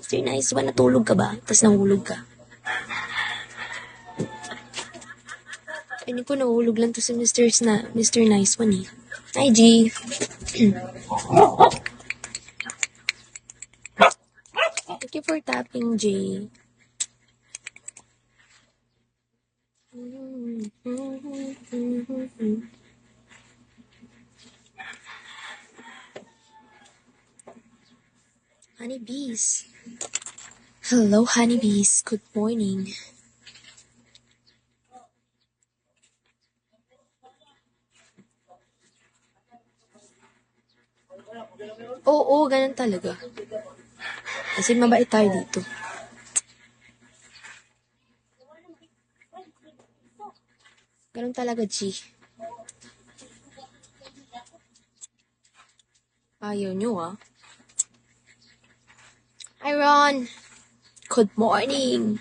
Mr. Nice One, natulog ka ba? Tapos nahulog ka. Ay, hindi ko nahulog lang to si Mr. Nice One eh. Hi, G. Thank you for tapping, G. Honeybees. Hello, honeybees. Good morning. Oo, ganun talaga. Kasi mabait tayo dito. Ganun talaga, G. Ayaw nyo, ah. Hi, Ron. Good morning.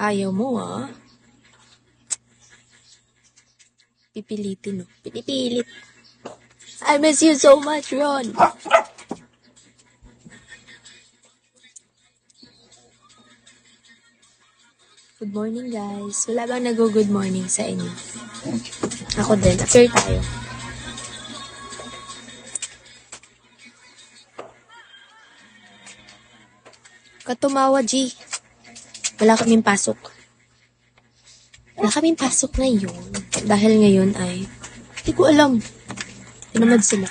Ayaw mo, ah. Pipilitin, no? Pinipilit. I miss you so much, Ron. Good morning, guys. Wala bang nag-good morning sa inyo? Ako din. Appear tayo. Katumawa, G. Wala kaming pasok. Wala kaming pasok ngayon. Dahil ngayon ay, hindi ko alam. Tinamad sila.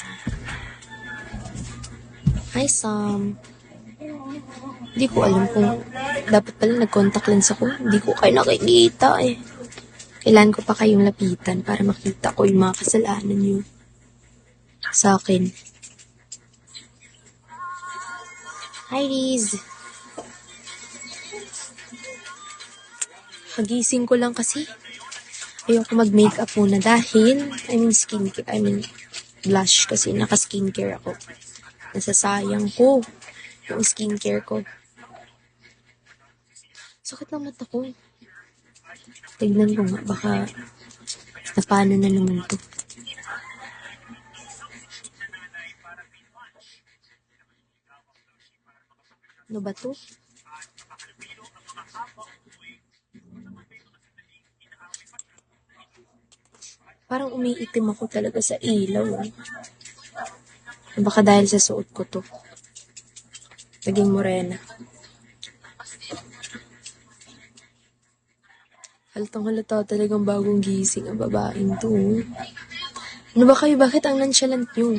Hi, Sam. Hindi ko alam kung dapat pala nag-contact lens ako. Hindi ko kayo nakikita eh. Kailangan ko pa kayong lapitan para makita ko yung mga kasalanan niyo sa akin. Hi, Riz. Hagising ko lang kasi. Ayoko mag-makeup muna dahil, blush kasi naka-skincare ako. Nasasayang ko yung skincare ko. Sakit ng mata ko. Tignan ko nga, baka napano na naman to. Ano ba to? Parang umiitim ako talaga sa ilaw. Baka dahil sa suot ko to. Naging morena. Halatang-halata talagang bagong gising ang babaeng to. Ano ba kayo? Bakit ang nonchalant nyo?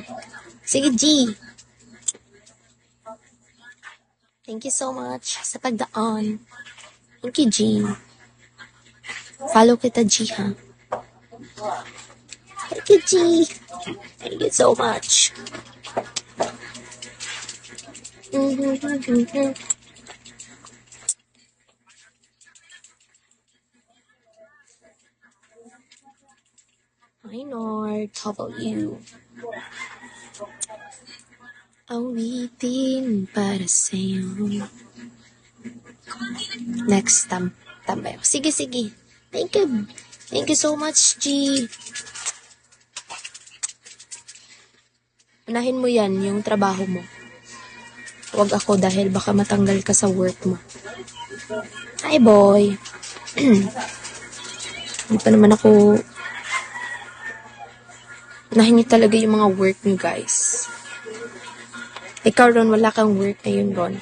Sige, G. Thank you so much sa pagdaan. Thank you, G. Follow kita, G, ha? Thank you, G. Thank you so much. Hi, Nord. How about you? Awitin para sa'yo. Next, tambay ako. Sige, sige. Thank you. Thank you so much, G. Unahin mo yan, yung trabaho mo. Huwag ako dahil baka matanggal ka sa work mo. Hi, boy. Hindi pa naman ako... Unahin niyo talaga yung mga work niyo, guys. Ikaw, Ron, wala kang work ngayon, Ron.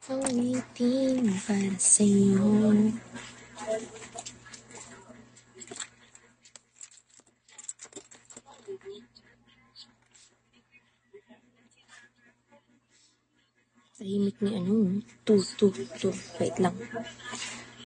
Awitin para sa'yo. Tahimik ni ano. Wait lang.